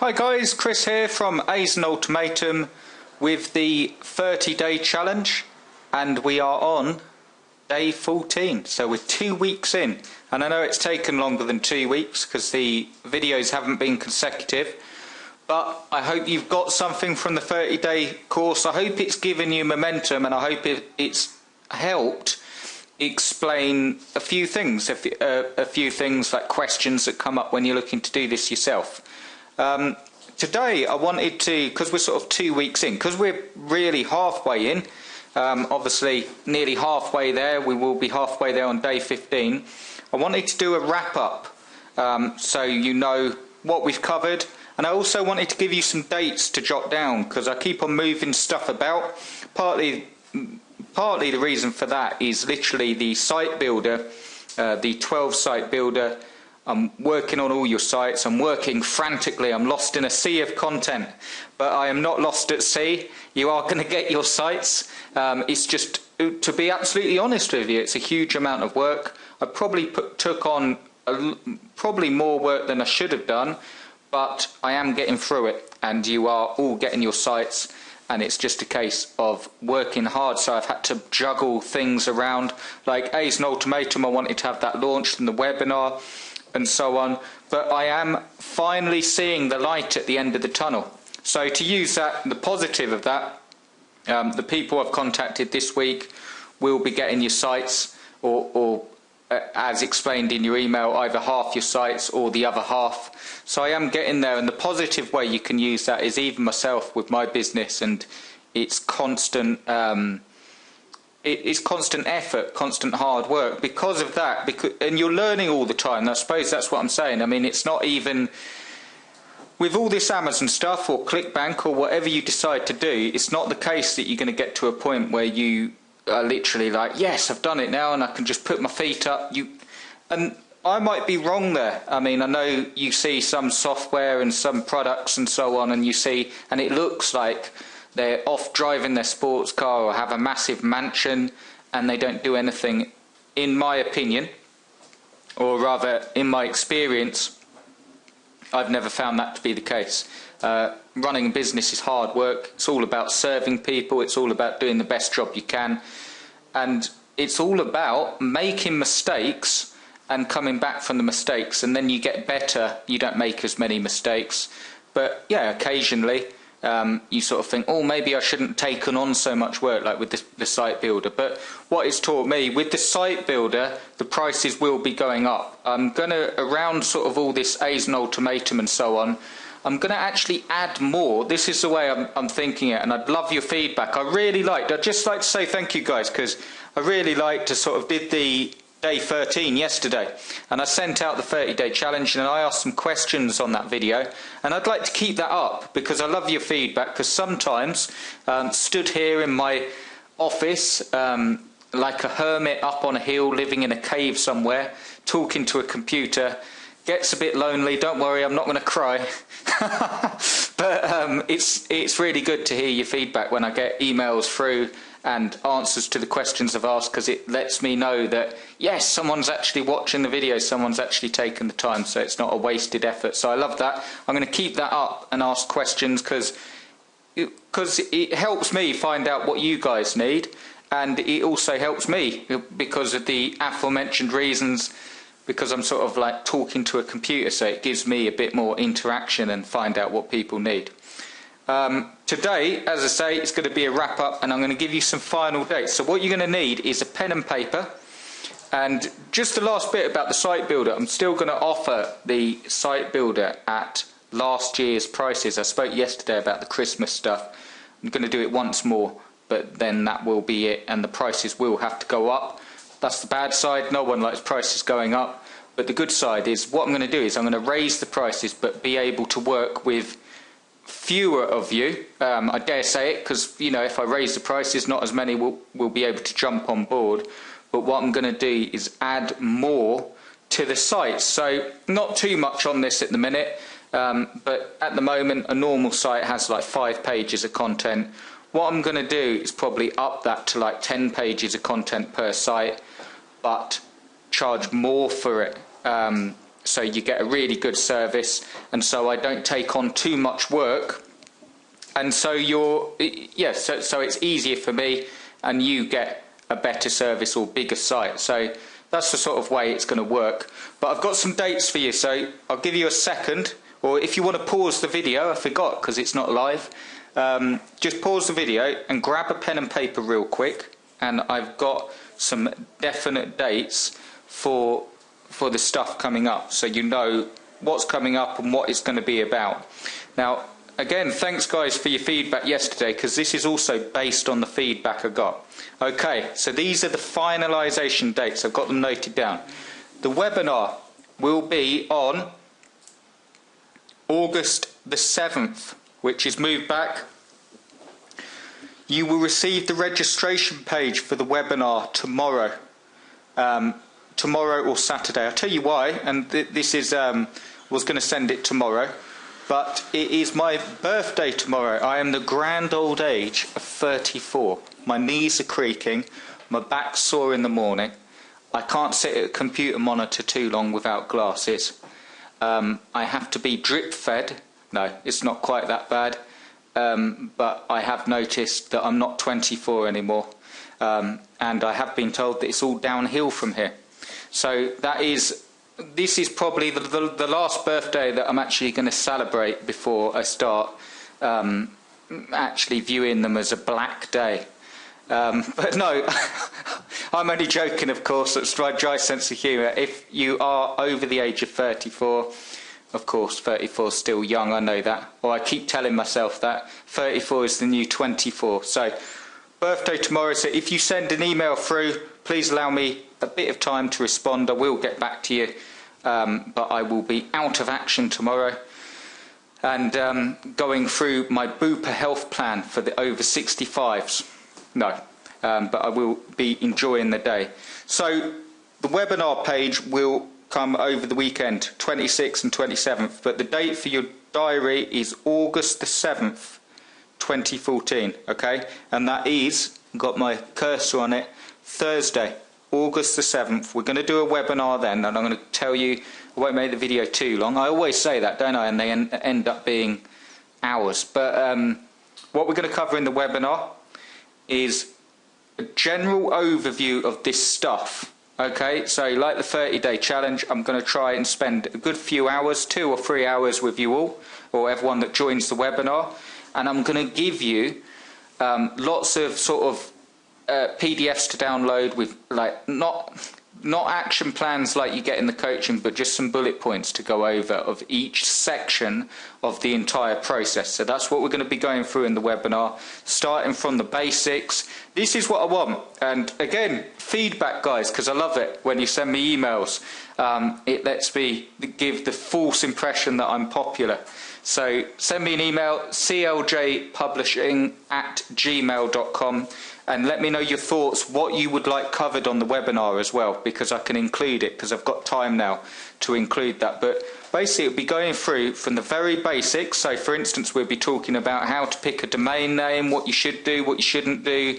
Hi guys, Chris here from Azon Ultimatum with the 30-day challenge, and we are on day 14, so we're 2 weeks in. And I know it's taken longer than 2 weeks because the videos haven't been consecutive, but I hope you've got something from the 30-day course. I hope it's given you momentum, and I hope it's helped explain a few things, a few things like questions that come up when you're looking to do this yourself. Today I wanted to, because we're sort of 2 weeks in, because we're really halfway in, obviously nearly halfway there, we will be halfway there on day 15. I wanted to do a wrap up so you know what we've covered, and I also wanted to give you some dates to jot down because I keep on moving stuff about. Partly the reason for that is literally the site builder, the 12 site builder. I'm working on all your sites, I'm working frantically, I'm lost in a sea of content, but I am not lost at sea. You are going to get your sites. It's just, to be absolutely honest with you, it's a huge amount of work. I probably took on probably more work than I should have done, but I am getting through it, and you are all getting your sites, and it's just a case of working hard. So I've had to juggle things around, like Azon Ultimatum, I wanted to have that launched in the webinar, and so on, but I am finally seeing the light at the end of the tunnel. So to use that, the positive of that, the people I've contacted this week will be getting your sites, or as explained in your email, either half your sites or the other half. So I am getting there, and the positive way you can use that is even myself with my business, and it's constant it's constant effort, constant hard work because of that, and you're learning all the time. I suppose that's what I'm saying. I mean, it's not even with all this Amazon stuff or ClickBank or whatever you decide to do, it's not the case that you're going to get to a point where you are literally like, yes, I've done it now and I can just put my feet up. And I might be wrong there. I mean, I know you see some software and some products and so on, and you see, and it looks like they're off driving their sports car or have a massive mansion and they don't do anything. In my opinion, or rather in my experience, I've never found that to be the case. Running a business is hard work. It's all about serving people. It's all about doing the best job you can. And it's all about making mistakes and coming back from the mistakes, and then you get better. You don't make as many mistakes. But yeah, occasionally you sort of think, oh, maybe I shouldn't take on so much work, like with the site builder. But what it's taught me, with the site builder, the prices will be going up. I'm going to, around sort of all this Azon Ultimatum and so on, I'm going to actually add more. This is the way I'm thinking it, and I'd love your feedback. I'd just like to say thank you guys, because I really liked to sort of did the day 13 yesterday, and I sent out the 30-day challenge, and I asked some questions on that video, and I'd like to keep that up because I love your feedback. Because sometimes stood here in my office like a hermit up on a hill, living in a cave somewhere, talking to a computer, gets a bit lonely. Don't worry, I'm not going to cry. But it's really good to hear your feedback when I get emails through and answers to the questions I've asked, because it lets me know that yes, someone's actually watching the video, someone's actually taken the time, so it's not a wasted effort. So I love that. I'm going to keep that up and ask questions because it helps me find out what you guys need, and it also helps me because of the aforementioned reasons, because I'm sort of like talking to a computer, so it gives me a bit more interaction and find out what people need. Today, as I say, it's going to be a wrap up, and I'm going to give you some final dates. So what you're going to need is a pen and paper, and just the last bit about the site builder. I'm still going to offer the site builder at last year's prices. I spoke yesterday about the Christmas stuff. I'm going to do it once more, but then that will be it, and the prices will have to go up. That's the bad side. No one likes prices going up, but the good side is what I'm going to do is I'm going to raise the prices but be able to work with fewer of you. I dare say it, because you know, if I raise the prices, not as many will be able to jump on board. But what I'm going to do is add more to the site. So not too much on this at the minute, but at the moment a normal site has like 5 pages of content. What I'm going to do is probably up that to like 10 pages of content per site, but charge more for it. so you get a really good service, and so I don't take on too much work, and so so it's easier for me, and you get a better service or bigger site. So that's the sort of way it's going to work. But I've got some dates for you, so I'll give you a second, or if you want to pause the video, I forgot because it's not live, just pause the video and grab a pen and paper real quick, and I've got some definite dates for the stuff coming up, so you know what's coming up and what it's going to be about. Now, again, thanks guys for your feedback yesterday, because this is also based on the feedback I got. Okay, so these are the finalisation dates. I've got them noted down. The webinar will be on August the 7th, which is moved back. You will receive the registration page for the webinar tomorrow. Tomorrow or Saturday. I'll tell you why, and this is, was going to send it tomorrow, but it is my birthday tomorrow. I am the grand old age of 34. My knees are creaking, my back's sore in the morning. I can't sit at a computer monitor too long without glasses. I have to be drip fed. No, it's not quite that bad, but I have noticed that I'm not 24 anymore, and I have been told that it's all downhill from here. So this is probably the last birthday that I'm actually going to celebrate before I start actually viewing them as a black day. But no, I'm only joking, of course. That's my dry sense of humour. If you are over the age of 34, of course, 34 is still young, I know that. Or I keep telling myself that. 34 is the new 24. So, birthday tomorrow. So if you send an email through, please allow me a bit of time to respond. I will get back to you, but I will be out of action tomorrow and going through my Bupa health plan for the over 65s. No, but I will be enjoying the day. So the webinar page will come over the weekend, 26th and 27th, but the date for your diary is August the 7th, 2014, okay? And that is, got my cursor on it, Thursday, August the 7th. We're going to do a webinar then, and I'm going to tell you, I won't make the video too long. I always say that, don't I? And they end up being hours. But what we're going to cover in the webinar is a general overview of this stuff. Okay, so like the 30-day challenge, I'm going to try and spend a good few hours, 2 or 3 hours with you all, or everyone that joins the webinar, and I'm going to give you lots of sort of PDFs to download with, like, not action plans like you get in the coaching, but just some bullet points to go over of each section of the entire process. So that's what we're going to be going through in the webinar, starting from the basics. This is what I want, and again, feedback guys, because I love it when you send me emails. It lets me give the false impression that I'm popular. So send me an email, cljpublishing@gmail.com, and let me know your thoughts, what you would like covered on the webinar as well, because I can include it, because I've got time now to include that. But basically it'll be going through from the very basics. So for instance, we'll be talking about how to pick a domain name, what you should do, what you shouldn't do,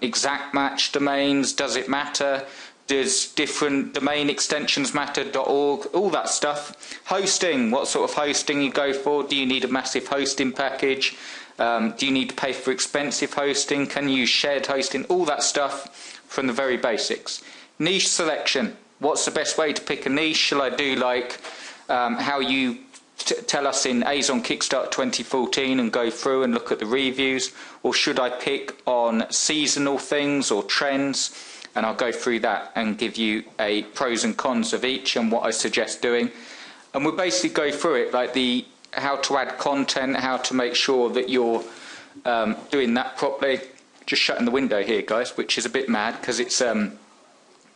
exact match domains, does it matter? Does different domain extensions matter, .org, all that stuff. Hosting, what sort of hosting you go for. Do you need a massive hosting package? Do you need to pay for expensive hosting? Can you use shared hosting? All that stuff from the very basics. Niche selection. What's the best way to pick a niche? Shall I do like how you tell us in Azon Kickstart 2014 and go through and look at the reviews? Or should I pick on seasonal things or trends? And I'll go through that and give you a pros and cons of each and what I suggest doing. And we'll basically go through it, like the how to add content, how to make sure that you're doing that properly. Just shutting the window here, guys, which is a bit mad because it's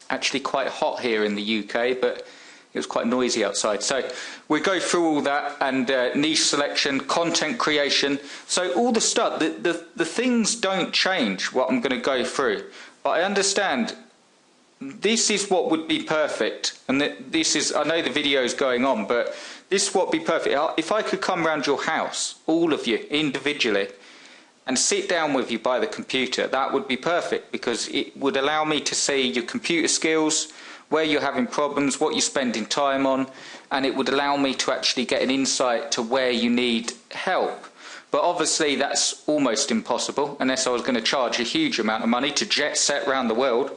actually quite hot here in the UK, but it was quite noisy outside. So we'll go through all that, and niche selection, content creation. So all the stuff, the things don't change what I'm going to go through. But I understand this is what would be perfect, and this is, I know the video is going on, but this is what would be perfect. If I could come round your house, all of you individually, and sit down with you by the computer, that would be perfect, because it would allow me to see your computer skills, where you're having problems, what you're spending time on, and it would allow me to actually get an insight to where you need help. But obviously that's almost impossible unless I was going to charge a huge amount of money to jet set around the world.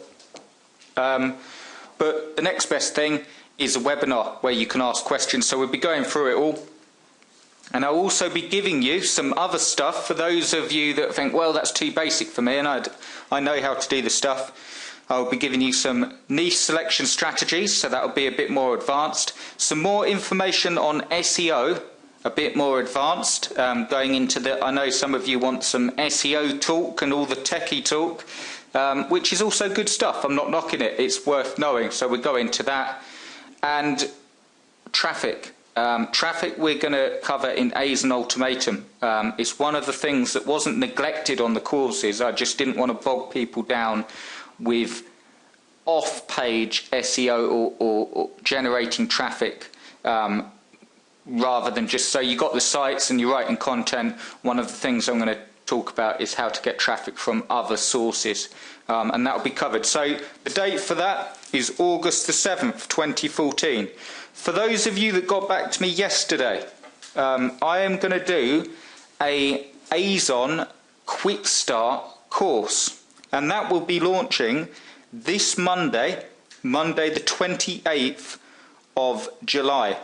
But the next best thing is a webinar where you can ask questions. So we'll be going through it all. And I'll also be giving you some other stuff for those of you that think, well, that's too basic for me and I know how to do the stuff. I'll be giving you some niche selection strategies, so that'll be a bit more advanced. Some more information on SEO, a bit more advanced, going into the, I know some of you want some SEO talk and all the techie talk, which is also good stuff. I'm not knocking it, it's worth knowing, so we'll go into that. And traffic. Traffic we're going to cover in Azon Ultimatum. It's one of the things that wasn't neglected on the courses. I just didn't want to bog people down with off-page SEO or generating traffic, rather than just, so you got the sites and you're writing content. One of the things I'm going to talk about is how to get traffic from other sources, and that will be covered. So the date for that is August the 7th 2014. For those of you that got back to me yesterday, I am going to do a Azon Quick Start course, and that will be launching this Monday the 28th of July.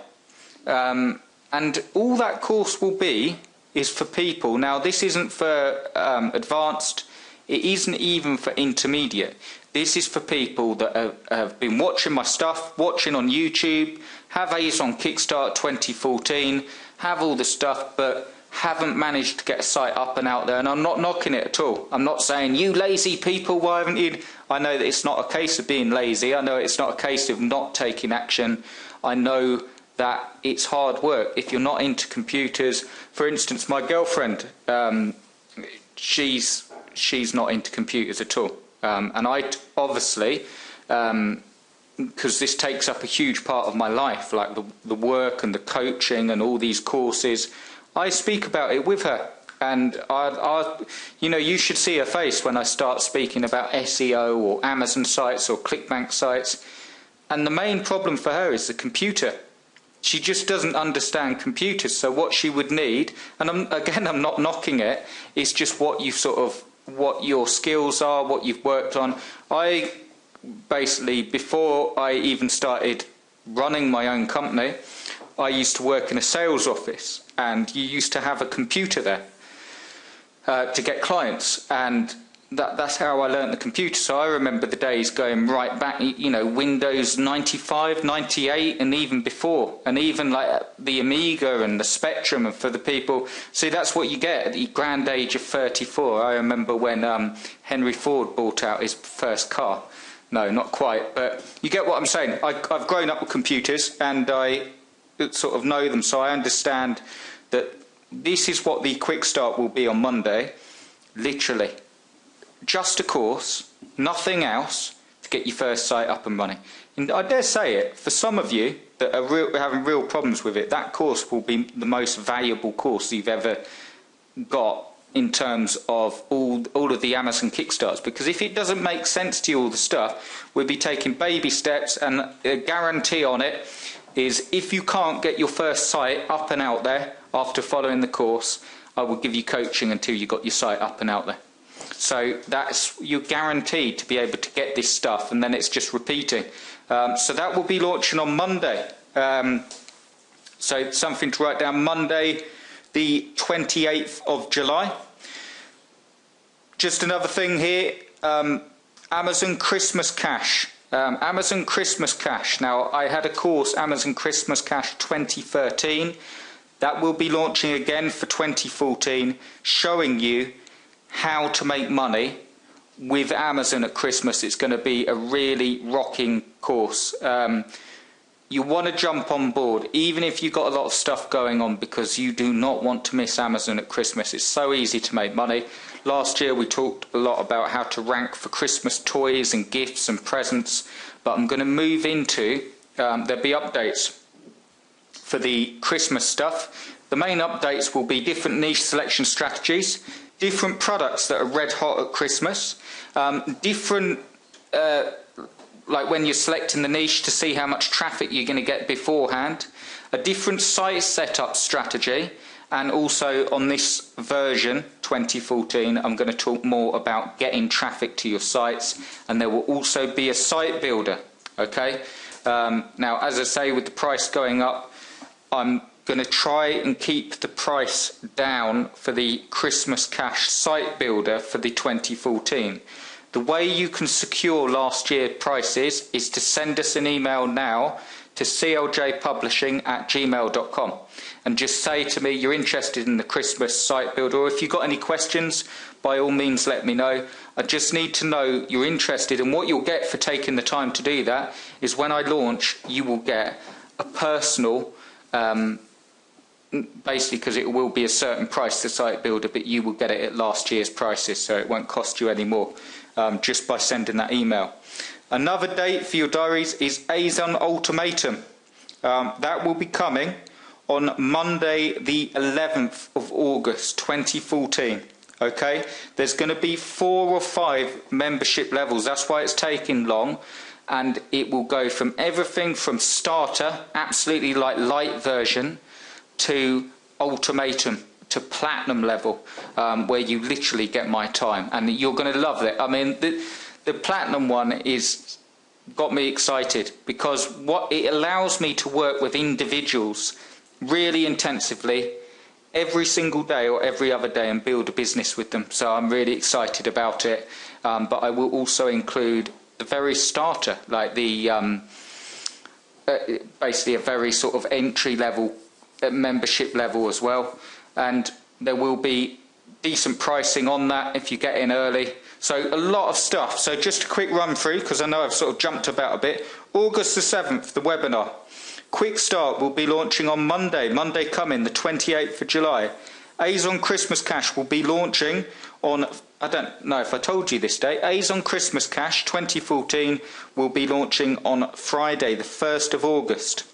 And all that course will be is for people. Now, this isn't for advanced, it isn't even for intermediate. This is for people that have been watching my stuff, watching on YouTube, have Azon Kickstart 2014, have all the stuff, but haven't managed to get a site up and out there. And I'm not knocking it at all. I'm not saying, you lazy people, why haven't you? I know that it's not a case of being lazy. I know it's not a case of not taking action. I know that it's hard work if you're not into computers. For instance, my girlfriend, she's not into computers at all. And I obviously, because this takes up a huge part of my life, like the work and the coaching and all these courses, I speak about it with her. And you know, you should see her face when I start speaking about SEO or Amazon sites or ClickBank sites. And the main problem for her is the computer. She just doesn't understand computers. So what she would need, and I'm not knocking it, is just what your skills are, what you've worked on. I basically, before I even started running my own company, I used to work in a sales office, and you used to have a computer there to get clients, and that's how I learned the computer. So I remember the days going right back, you know, Windows 95, 98, and even before, and even like the Amiga and the Spectrum. And for the people, see, that's what you get at the grand age of 34. I remember when Henry Ford bought out his first car. No, not quite, but you get what I'm saying. I've grown up with computers, and I sort of know them, so I understand that this is what the Quick Start will be on Monday. Literally just a course, nothing else, to get your first site up and running. And I dare say it, for some of you that are having real problems with it, that course will be the most valuable course you've ever got in terms of all of the Amazon Kickstarts. Because if it doesn't make sense to you, all the stuff, we'll be taking baby steps, and a guarantee on it is if you can't get your first site up and out there after following the course, I will give you coaching until you got your site up and out there. So you're guaranteed to be able to get this stuff, and then it's just repeating. So that will be launching on Monday. So something to write down, Monday the 28th of July. Just another thing here, Amazon Christmas Cash. Amazon Christmas Cash. Now, I had a course, Amazon Christmas Cash 2013. That will be launching again for 2014, showing you how to make money with Amazon at Christmas. It's going to be a really rocking course. You want to jump on board, even if you've got a lot of stuff going on, because you do not want to miss Amazon at Christmas. It's so easy to make money. Last year we talked a lot about how to rank for Christmas toys and gifts and presents, but I'm going to move into, there'll be updates for the Christmas stuff. The main updates will be different niche selection strategies, different products that are red hot at Christmas, different like when you're selecting the niche, to see how much traffic you're going to get beforehand, a different site setup strategy, and also on this version 2014 I'm going to talk more about getting traffic to your sites, and there will also be a site builder. Okay, now as I say, with the price going up, I'm going to try and keep the price down for the Christmas Cash site builder for the 2014. The way you can secure last year's prices is to send us an email now to cljpublishing@gmail.com and just say to me you're interested in the Christmas site builder, or if you've got any questions, by all means let me know. I just need to know you're interested, and what you'll get for taking the time to do that is when I launch, you will get a personal, basically because it will be a certain price to site builder, but you will get it at last year's prices, so it won't cost you any more. Just by sending that email. Another date for your diaries is Azon Ultimatum. That will be coming on Monday the 11th of August 2014. Okay, there's going to be 4 or 5 membership levels, that's why it's taking long, and it will go from everything from starter, absolutely like light version, to ultimatum, to platinum level, where you literally get my time, and you're going to love it. I mean, the platinum one is got me excited because what it allows me to work with individuals really intensively every single day or every other day and build a business with them. So I'm really excited about it. But I will also include the very starter, like the basically a very sort of entry level membership level as well. And there will be decent pricing on that if you get in early. So a lot of stuff. So just a quick run through, because I know I've sort of jumped about a bit. August the 7th, the webinar. Quick Start will be launching on Monday coming, the 28th of July. Azon Christmas Cash will be launching on, I don't know if I told you this date, Azon Christmas Cash 2014 will be launching on Friday the 1st of August.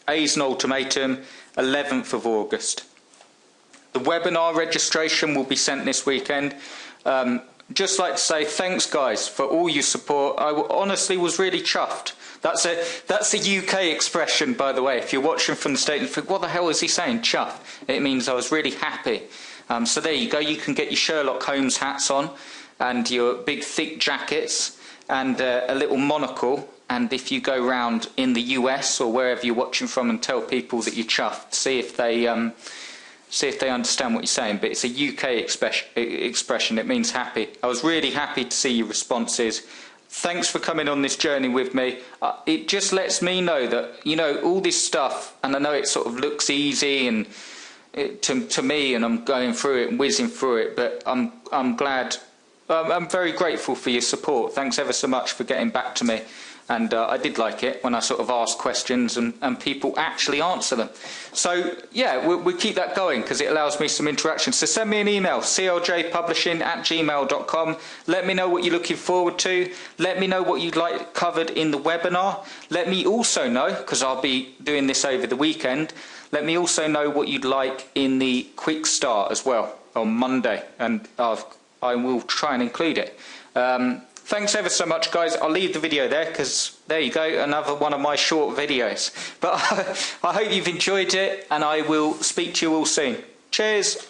Azon Ultimatum, 11th of August. The webinar registration will be sent this weekend. Just like to say thanks guys for all your support. I honestly was really chuffed. That's a UK expression, by the way. If you're watching from the States and think, what the hell is he saying, chuffed? It means I was really happy. So there you go, you can get your Sherlock Holmes hats on and your big thick jackets and a little monocle. And if you go round in the US or wherever you're watching from and tell people that you're chuffed, see if they understand what you're saying. But it's a UK expression. It means happy. I was really happy to see your responses. Thanks for coming on this journey with me. It just lets me know that, you know, all this stuff, and I know it sort of looks easy and to me, and I'm going through it and whizzing through it, but I'm glad. I'm very grateful for your support. Thanks ever so much for getting back to me. And I did like it when I sort of ask questions and people actually answer them. So yeah, we'll keep that going because it allows me some interaction. So send me an email, cljpublishing@gmail.com. Let me know what you're looking forward to. Let me know what you'd like covered in the webinar. Let me also know, because I'll be doing this over the weekend, let me also know what you'd like in the quick start as well on Monday. And I will try and include it. Thanks ever so much, guys. I'll leave the video there because there you go, another one of my short videos. But I hope you've enjoyed it, and I will speak to you all soon. Cheers.